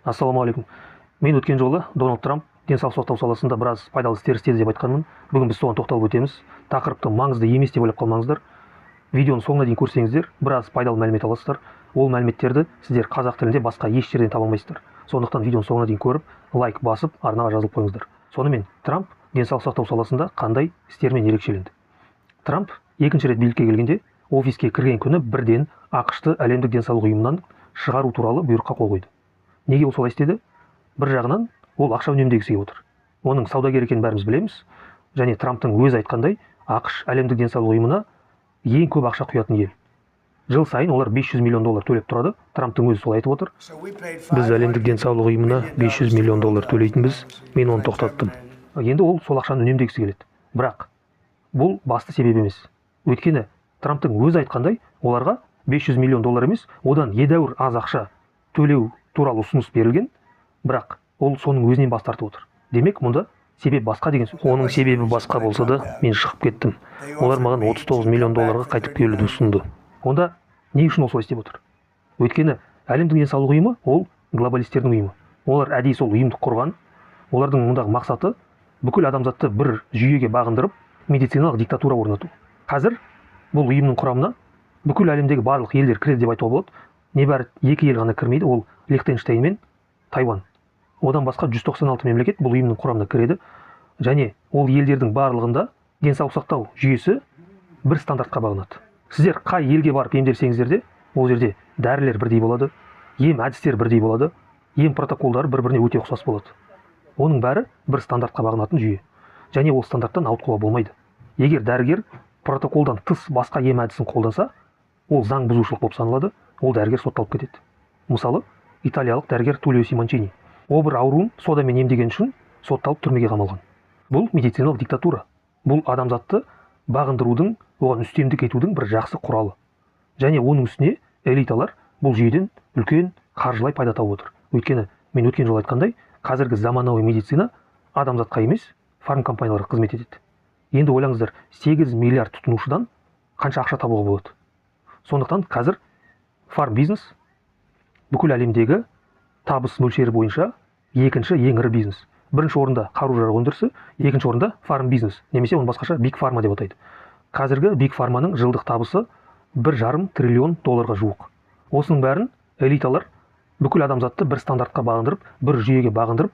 Ассалаумағалейкум. Мен өткен жолы Дональд Трамп денсаулық сақтау саласында біраз пайдалы істер істеді деп айтқанмын. Бүгін біз соған тоқталып өтеміз. Тақырыпты маңызды емес деп ойлап қалмаңыздар. Видеоны соңына дейін көрсеңіздер, біраз пайдалы мәлімет аласыздар. Ол мәліметтерді сіздер қазақ тілінде басқа еш жерден таба алмайсыздар. Сондықтан видеоны соңына дейін көріп, лайк басып, арнаға жазылып қойыңыздар. Сонымен, Трамп денсаулық сақтау саласында қандай істермен ерекшеленді? Трамп екінші рет билікке келгенде, офиске кірген күні бірден ақш-ты әлемдік денсаулық ұйымынан шығару туралы бұйрыққа қол қойды. Неге ол солай істеді? Бір жағынан ол ақша үнемдегісі келіп отыр. Оның саудагер екенін бәріміз білеміз, және Трамптың өзі айтқандай, ақш әлемдік денсаулық ұйымына ең көп ақша құятын ел. Жыл сайын олар $500 миллион төлеп тұрады. Трамптың өзі солай айтып отыр. Біз әлемдік денсаулық ұйымына $500 миллион төлейтінбіз. Мен оны тоқтаттым. Енді ол сол ақшаны үнемдегісі келеді. Бірақ бұл басты себеп емес. Өйткені Трамптың өзі айтқандай, оларға $500 миллион емес, одан едәуір аз ақша төлеу туралы ұсыныс берілген, бірақ ол соның өзінен бас тартып отыр. Демек, мұнда себеп басқа деген сөз. Оның себебі басқа болса да, мен шығып кеттім. Олар маған $39 миллион қайтып келуді ұсынды. Онда не үшін ол солай істеп отыр? Өйткені әлемдік денсаулық ұйымы ол глобалистердің ұйымы. Олар әдейі сол ұйымды құрған. Олардың мұндағы мақсаты бүкіл адамзатты бір жүйеге бағындырып, медициналық диктатура орнату. Қазір бұл ұйымның құрамына бүкіл әлемдегі барлық елдер кіреді деп айтуға болады. Небәрі екі ел ғана кірмейді, ол Лихтенштейн мен Тайвань. Одан басқа 196 мемлекет бұл ұйымның құрамына кіреді, және ол елдердің барлығында денсаулық сақтау жүйесі бір стандартқа бағынады. Сіздер қай елге барып емделсеңіздер де, ол жерде дәрілер бірдей болады, ем әдістер бірдей болады, ем протоколдары бір-біріне өте ұқсас болады. Оның бәрі бір стандартқа бағынатын жүйе, және ол стандарттан ауытқуға болмайды. Егер дәрігер протоколдан тыс басқа ем әдісін қолданса, ол заң бұзушылық болып саналады, ол дәрігер сотталып кетеді. Мысалы, италиялық дәрігер Тулио Симончини обыр ауруын содамен емдеген үшін сотталып түрмеге қамалған. Бұл медициналық диктатура. Бұл адамзатты бағындырудың, оған үстемдік етудің бір жақсы құралы. Және оның үстіне элиталар бұл жүйеден үлкен қаржылай пайда тауып отыр. Өйткені мен өткен жолы айтқандай, қазіргі заманауи медицина адамзатқа емес, фарм компанияларға қызмет етеді. Енді ойлаңыздар, 8 миллиард тұтынушыдан қанша ақша табуға болады? Сондықтан қазір фарм бизнес бүкіл әлемдегі табыс мөлшері бойынша екінші ең ірі бизнес. Бірінші орында қару-жарақ өндірісі, екінші орында фарм бизнес, немесе оны басқаша Big Pharma деп атайды. Қазіргі Big Pharmaның жылдық табысы $1,5 триллион жуық. Осының бәрін элиталар бүкіл адамзатты бір стандартқа бағындырып, бір жүйеге бағындырып,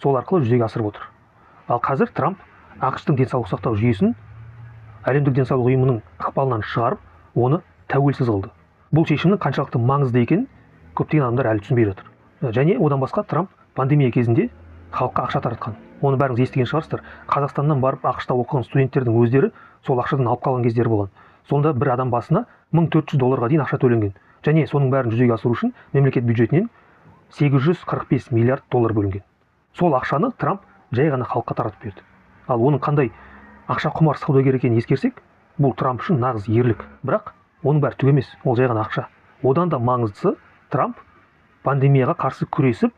сол арқылы жүзеге асырып отыр. Ал қазір Трамп ақш-тың денсаулық сақтау жүйесін әлемдік денсаулық ұйымының ықпалынан шығарып, оны тәуелсіз қылды. Бұл шешімнің қаншалықты маңызды екенін көптеген адамдар әлі түсінбей жатыр. Және одан басқа Трамп пандемия кезінде халыққа ақша таратқан. Оны бәріңіз естіген шығарсыздар. Қазақстаннан барып ақш-та оқыған студенттердің өздері сол ақшадан алып қалған кездері болған. Сонда бір адам басына $1,400 дейін ақша төленген. Және соның бәрін жүзеге асыру үшін мемлекет бюджетінен $845 миллиард бөлінген. Сол ақшаны Трамп жай ғана халыққа таратып берді. Ал оның қандай ақша құмар саудагер екенін ескерсек, бұл Трамп үшін нағыз ерлік. Бірақ оның бәрі түк емес, ол жай ғана ақша. Одан да маңыздысы, Трамп пандемияға қарсы күресіп,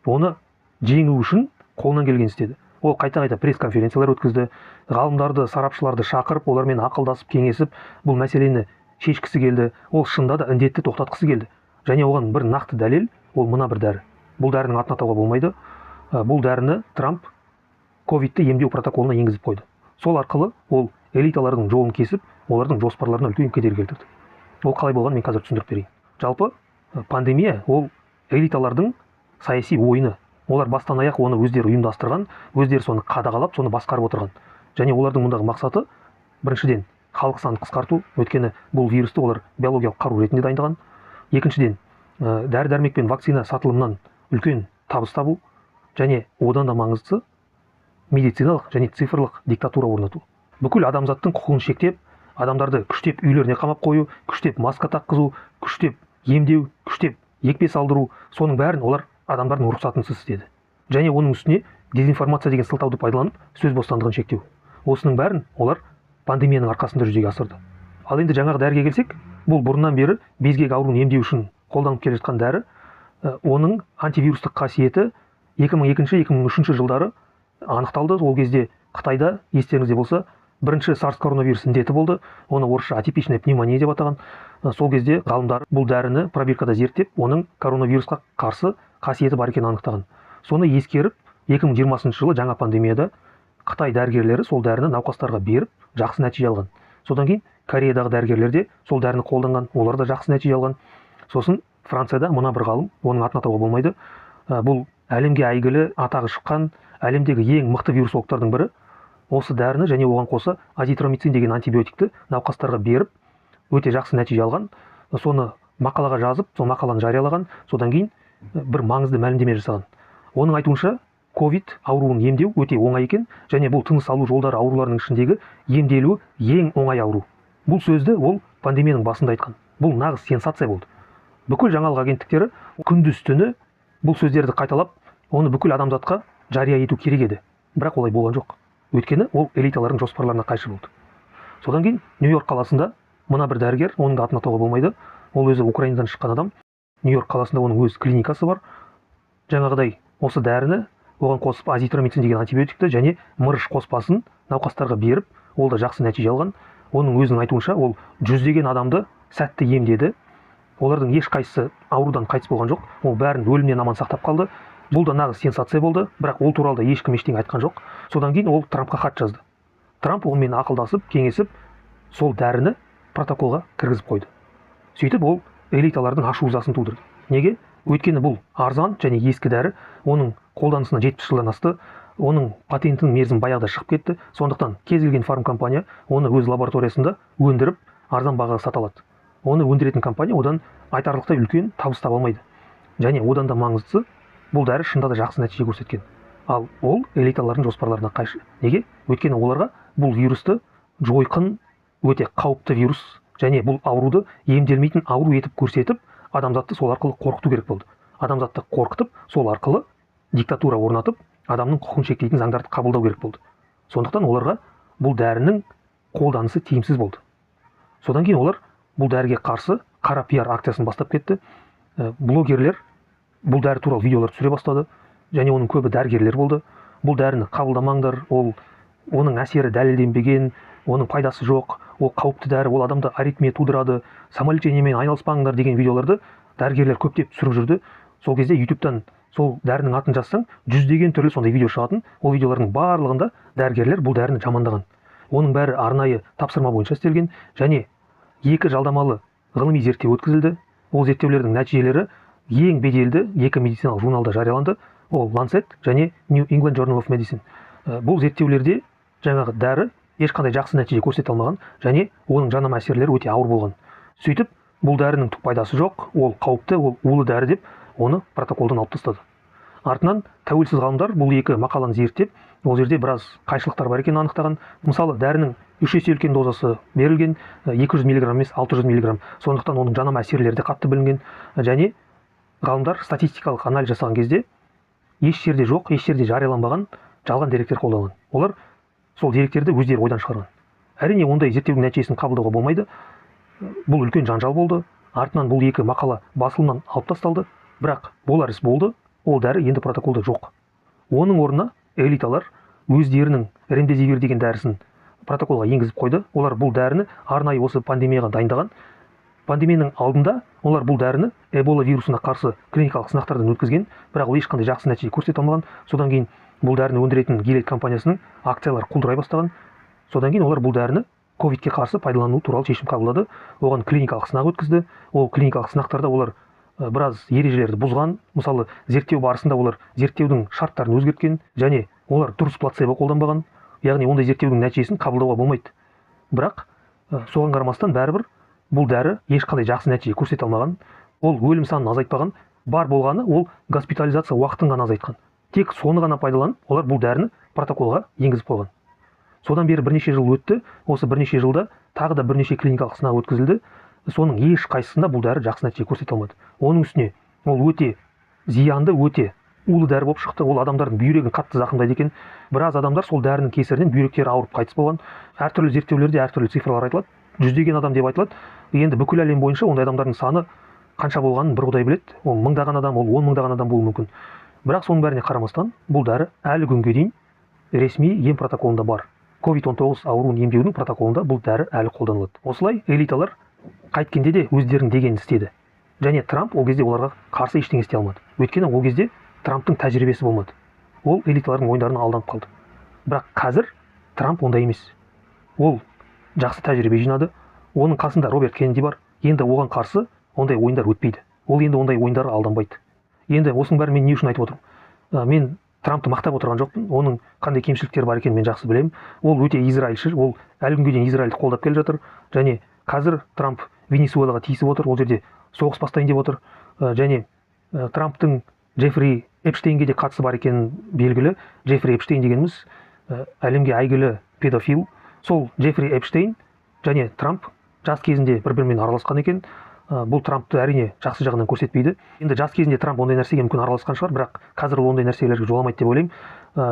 оны жеңу үшін қолынан келген істеді. Ол қайта-қайта пресс-конференциялар өткізді, ғалымдарды, сарапшыларды шақырып, олармен ақылдасып, кеңесіп, бұл мәселені шешкісі келді. Ол шында да індетті тоқтатқысы келді. Және оған бір нақты дәлел, ол мына бір дәрі. Бұл дәрінің атын атауға болмайды. Бұл дәріні Трамп ковидті емдеу протоколына енгізіп қойды. Сол арқылы ол элиталардың жолын кесіп, олардың жоспарларына үлкен кедергі келтірді. Ол қалай болғанын мен қазір түсіндіріп берейін. Жалпы пандемия ол элиталардың саяси ойыны. Олар бастан аяқ оны өздері ұйымдастырған, өздері соны қадағалап, соны басқарып отырған. Және олардың мұндағы мақсаты біріншіден халық санын қысқарту, өйткені бұл вирусты олар биологиялық қару ретінде дайындаған. Екіншіден дәрі-дәрмек пен вакцина сатылымынан үлкен табыс табу, және одан да маңыздысы медициналық және цифрлық диктатура орнату. Бүкіл адамзаттың құқығын шектеп, адамдарды күштеп үйлеріне қамап қою, күштеп маска таққызу, күштеп емдеу, күштеп екпе салдыру, соның бәрін олар адамдардың рұқсатынсыз істеді. Және оның үстіне дезинформация деген сылтауды пайдаланып, сөз бостандығын шектеу. Осының бәрін олар пандемияның арқасында жүзеге асырды. Ал енді жаңағы дәріге келсек, бұл бұрыннан бері безгек ауруын емдеу үшін қолданып келе жатқан дәрі. Оның антивирустық қасиеті 2002-2003 жылдары анықталды. Ол кезде Қытайда, естеріңізде болса, бірінші SARS коронавирус індеті болды. Оны орысша атипичная пневмония деп атаған. Сол кезде ғалымдар бұл дәріні пробиркада зерттеп, оның коронавирусқа қарсы қасиеті бар екенін анықтаған. Соны ескеріп 2020 жылы жаңа пандемияда Қытай дәрігерлері сол дәріні науқастарға беріп жақсы нәтиже алған. Содан кейін Кореядағы дәрігерлер де сол дәріні қолданған, олар да жақсы нәтиже алған. Сосын Францияда мына бір ғалым, оның атын атауға болмайды, бұл әлемге әйгілі атағы шыққан әлемдегі ең мықты вирусологтардың бірі, осы дәріні және оған қоса азитромицин деген антибиотикті науқастарға беріп өте жақсы нәтиже алған. Соны мақалаға жазып, сол мақаланы жариялаған, содан кейін бір маңызды мәлімдеме жасаған. Оның айтуынша ковид ауруын емдеу өте оңай екен, және бұл тыныс алу жолдары ауруларының ішіндегі емделуі ең оңай ауру. Бұл сөзді ол пандемияның басында айтқан. Бұл нағыз сенсация болды. Бүкіл жаңалық агенттіктері күндіз түні бұл сөздерді қайталап, оны бүкіл адамзатқа жария ету керек еді. Бірақ олай болған жоқ. Өйткені ол элиталардың жоспарларына қайшы болды. Содан кейін Нью-Йорк қаласында мына бір дәрігер, оның да атын атауға болмайды, ол өзі Украинадан шыққан адам. Нью-Йорк қаласында оның өз клиникасы бар. Жаңағыдай осы дәріні оған қосып азитромицин деген антибиотикті және мырыш қоспасын науқастарға беріп, ол да жақсы нәтиже алған. Оның өзінің айтуынша ол жүздеген адамды сәтті емдеді. Олардың ешқайсысы аурудан қайтыс болған жоқ. Ол бәрін өлімнен аман сақтап қалды. Бұл да нағыз сенсация болды, бірақ ол туралы ешкім ештеңе айтқан жоқ. Содан кейін ол Трампқа хат жазды. Трамп онымен ақылдасып, кеңесіп, сол дәріні протоколға кіргізіп қойды. Сөйтіп ол элиталардың ашу-ызасын тудырды. Неге? Өйткені бұл арзан және ескі дәрі, оның қолданысына 70 жылдан асты, оның патентінің мерзімі баяғыда шығып кетті. Сондықтан кез келген фармкомпания оны өз лабораториясында өндіріп, арзан бағаға сата алады. Оны өндіретін компания одан айтарлықтай үлкен табыс таба алмайды. Және одан да маңыздысы, бұл дәрі шынында да жақсы нәтиже көрсеткен. Ал ол элиталардың жоспарларына қайшы. Неге? Өйткені оларға бұл вирусты жойқын, өте қауіпті вирус, және бұл ауруды емделмейтін ауру етіп көрсетіп, адамзатты сол арқылы қорқыту керек болды. Адамзатты қорқытып, сол арқылы диктатура орнатып, адамның құқын шектейтін заңдарды қабылдау керек болды. Сондықтан оларға бұл дәрінің қолданысы тиімсіз болды. Содан кейін олар бұл дәріге қарсы қара пиар акциясын бастап кетті. Блогерлер бұл дәрі туралы видеолар түсіре бастады, және оның көбі дәрігерлер болды. Бұл дәріні қабылдамаңдар, оның әсері дәлелденбеген, оның пайдасы жоқ, ол қауіпті дәрі, ол адамда аритмия тудырады, самолечениемен айналыспаңдар деген видеоларды дәрігерлер көптеп түсіріп жүрді. Сол кезде YouTube-тан сол дәрінің атын жазсаң, жүздеген түрлі сондай видео шығатын. Ол видеолардың барлығында дәрігерлер бұл дәріні жамандаған. Оның бәрі арнайы тапсырма бойынша істелген, және 2 жалдамалы ғылыми зерттеу өткізілді. Ол зерттеулердің нәтижелері ең беделді 2 медициналық журналда жарияланды. Ол Lancet және New England Journal of Medicine. Бұл зерттеулерде жаңағы дәрі ешқандай жақсы нәтиже көрсете алмаған, және оның жанама әсерлері өте ауыр болған. Сөйтіп, бұл дәрінің түк пайдасы жоқ, ол қауіпті, ол улы дәрі деп оны протоколдан алып тастады. Артынан тәуелсіз ғалымдар бұл 2 мақаланы зерттеп, ол жерде біраз қайшылықтар бар екенін анықтаған. Мысалы, дәрінің 3 есе үлкен дозасы берілген, 200 мг емес 600 мг. Сондықтан оның жанама әсерлері де қатты білінген, және ғалымдар статистикалық анализ жасаған кезде еш жерде жоқ, еш жерде жарияланбаған жалған деректер қолданған. Олар сол деректерді өздері ойдан шығарған. Әрине, ондай зерттеудің нәтижесін қабылдауға болмайды. Бұл үлкен жанжал болды. Артынан бұл 2 мақала басылымнан алып тасталды. Бірақ болар іс болды, ол дәрі енді протоколда жоқ. Оның орнына элиталар өздерінің ремдезивир деген дәрісін протоколға енгізіп қойды. Олар бұл дәріні арнайы осы пандемияға дайындаған. Пандемияның алдында олар бұл дәріні Эбола вирусына қарсы клиникалық сынақтардан өткізген, бірақ ол ешқандай жақсы нәтиже көрсете алмаған. Содан кейін бұл дәріні өндіретін Gilead компаниясының акциялары құлдырай бастаған. Содан кейін олар бұл дәріні ковидке қарсы пайдалану туралы шешім қабылдады. Оған клиникалық сынақ өткізді. Ол клиникалық сынақтарда олар біраз ережелерді бұзған. Мысалы, зерттеу барысында олар зерттеудің шарттарын өзгерткен, және олар дұрыс плацебо қолданбаған. Яғни ондай зерттеудің нәтижесін қабылдауға болмайды. Бірақ соған қарамастан бәрібір бұл дәрі ешқандай жақсы нәтиже көрсете алмаған. Ол өлім санын азайтпаған, бар болғаны ол госпитализация уақытын ғана азайтқан. Тек соны ғана пайдаланып, олар бұл дәріні протоколға енгізіп қойған. Содан бері бірнеше жыл өтті. Осы бірнеше жылда тағы да бірнеше клиникалық сынақ өткізілді. Соның еш қайсысында бұл дәрі жақсы нәтиже көрсете алмады. Оның үстіне ол өте зиянды, өте улы дәрі болып шықты. Ол адамдардың бүйрегін қатты зақымдайды екен. Біраз адамдар сол дәрінің кесірінен бүйректері ауырып қайтыс болған. Әртүрлі зерттеулерде әртүрлі цифрлар айтылады. 100-деген адам деп айтылады. Енді бүкіл әлем бойынша ондай адамдардың саны қанша болғанын бір Құдай біледі. Ол 1000-даған адам, ол 10 мыңдаған адам болуы мүмкін. Бірақ соның бәріне қарамастан, бұл дәрі әлі күнге дейін ресми ем протоколында бар. COVID-19 ауруын емдеудің протоколында бұл дәрі әлі қолданылады. Осылай элиталар қайткенде де өздерінің дегенін істеді. және Трамп ол кезде оларға қарсы ештеңе істей алмады. Өйткені ол кезде Трамптың тәжірибесі болмады. Ол элиталардың ойындарына алданып қалды. Бірақ қазір Трамп ондай емес. Ол жақсы тәжірибе жинады. Оның қасында Роберт Кеннеди бар. Енді оған қарсы ондай ойындар өтпейді. Ол енді ондай ойындарға алданбайды. Енді осының бәрін мен не үшін айтып отырмын? Мен Трампты мақтап отырған жоқпын. Оның қандай кемшіліктері бар екенін мен жақсы білемін. Ол өте израильшіл. Ол әлі күнге дейін Израильді қолдап келе жатыр. Және қазір Трамп Венесуэлаға тиісіп отыр. Ол жерде соғыс бастайын деп отыр. Және Трамптың Джеффри Эпштейнге де қатысы бар екені белгілі. Джеффри Эпштейн дегеніміз әлемге әйгілі педофил. Сол Джеффри Эпштейн және Трамп жас кезінде бір-бірімен араласқан екен. Бұл Трампты әрине жақсы жағынан көрсетпейді. Енді жас кезінде Трамп ондай нәрсеге мүмкін араласқан шығар, бірақ қазір ол ондай нәрселерге жоламайды деп ойлаймын.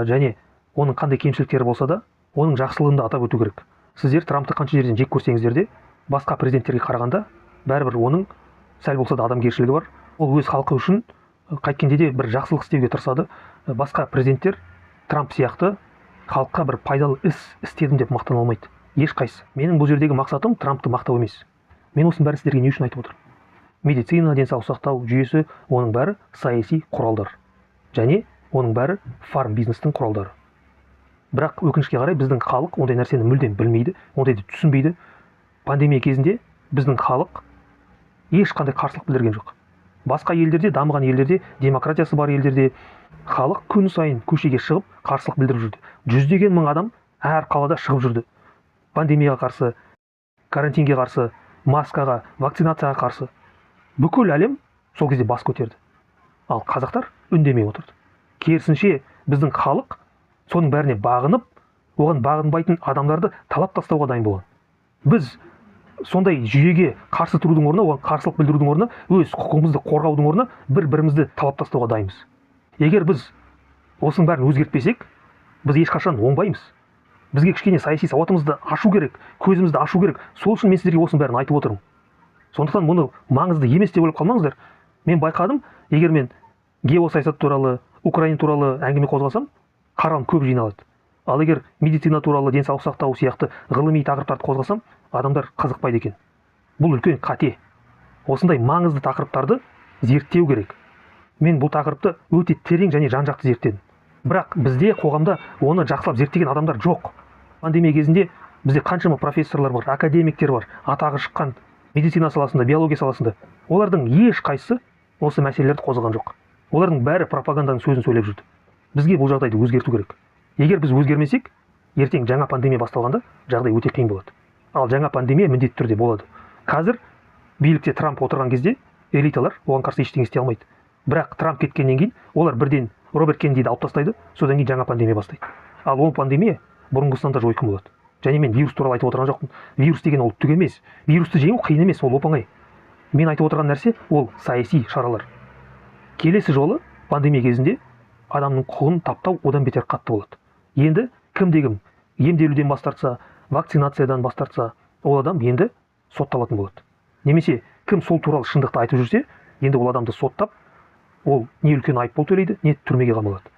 Және оның қандай кемшіліктері болса да, оның жақсылығын да атап өту керек. Сіздер Трампты қанша жерден жек көрсеңіздер де, басқа президенттерге қарағанда бәрібір оның сәл болса да адамгершілігі бар. Ол өз халқы үшін қайткенде де бір жақсылық істеуге тырысады. Басқа президенттер Трамп сияқты халыққа бір пайдалы іс істедім деп мақтана алмайды. Ешқайсы. Менің бұл жердегі мақсатым Трампты мақтау емес. Мен осының бәрін сіздерге не үшін айтып отырмын? Медицина, денсаулық сақтау жүйесі, оның бәрі саяси құралдар. Және оның бәрі фарм бизнестің құралдары. Бірақ өкінішке қарай біздің халық ондай нәрсені мүлдем білмейді, ондайды түсінбейді. Пандемия кезінде біздің халық ешқандай қарсылық білдірген жоқ. Басқа елдерде, дамыған елдерде, демократиясы бар елдерде халық күн сайын көшеге шығып қарсылық білдіріп жүрді. 100-деген мың адам әр қалада шығып жүрді. Пандемияға қарсы, карантинге қарсы, маскаға, вакцинацияға қарсы. Бүкіл әлем сол кезде бас көтерді. Ал қазақтар үндемей отырды. Керісінше біздің халық соның бәріне бағынып, оған бағынбайтын адамдарды талап тастауға дайын болған. Біз сондай жүйеге қарсы тұрудың орнына, оған қарсылық білдірудің орнына, өз құқығымызды қорғаудың орнына бір-бірімізді талап тастауға дайынбыз. Егер біз осының бәрін өзгертпесек, біз ешқашан оңбаймыз. Бізге кішкене саяси сауатымызды ашу керек, көзімізді ашу керек. Сол үшін мен сіздерге осының бәрін айтып отырмын. Сондықтан мұны маңызды емес деп ойлап қалмаңыздар. Мен байқадым, егер мен геосаясат туралы, Украина туралы әңгіме қозғасам, қаралым көп жиналады. Ал егер медицина туралы, денсаулық сақтау сияқты ғылыми тақырыптарды қозғасам, адамдар қызықпайды екен. Бұл үлкен қате. Осындай маңызды тақырыптарды зерттеу керек. Мен бұл тақырыпты өте терең және жан-жақты зерттедім. Бірақ бізде қоғамда оны жақсылап зерттеген адамдар жоқ. Пандемия кезінде бізде қаншама профессорлар бар, академиктер бар, атағы шыққан медицина саласында, биология саласында. Олардың ешқайсысы осы мәселелерді қозғаған жоқ. Олардың бәрі пропаганданың сөзін сөйлеп жүрді. Бізге бұл жағдайды өзгерту керек. Егер біз өзгермесек, ертең жаңа пандемия басталғанда жағдай өте қиын болады. Ал жаңа пандемия міндетті түрде болады. Қазір билікте Трамп отырған кезде элиталар оған қарсы ештеңе істей алмайды. Бірақ Трамп кеткеннен кейін олар бірден Роберт Кеннедиді алып тастайды, содан кейін жаңа пандемия бастайды. Ал ол пандемия бұрынғысынан да жойқын болады. Және мен вирус туралы айтып отырған жоқпын. Вирус деген ол түк емес. Вирусты жеңу қиын емес, ол оп-оңай. Мен айтып отырған нәрсе ол саяси шаралар. Келесі жолы пандемия кезінде адамның құқығын таптау одан бетер қатты болады. Енді кімде-кім емделуден бас тартса, вакцинациядан бас тартса, ол адам енді сотталатын болады. Немесе кім сол туралы шындықты айтып жүрсе, енді ол адамды соттап, ол не үлкен айыппұл төлейді, не түрмеге қамалады.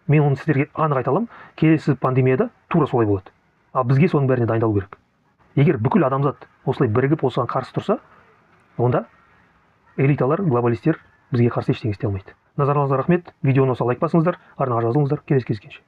Мен оны сіздерге анық айта аламын, келесі пандемияда тура солай болады. Ал бізге соның бәріне дайындалу керек. Егер бүкіл адамзат осылай бірігіп осыған қарсы тұрса, онда элиталар, глобалистер бізге қарсы ештеңе істей алмайды. Назарларыңызға рахмет. Видеоны лайк басыңыздар, арнаға жазылыңыздар. Келесі кездескенше.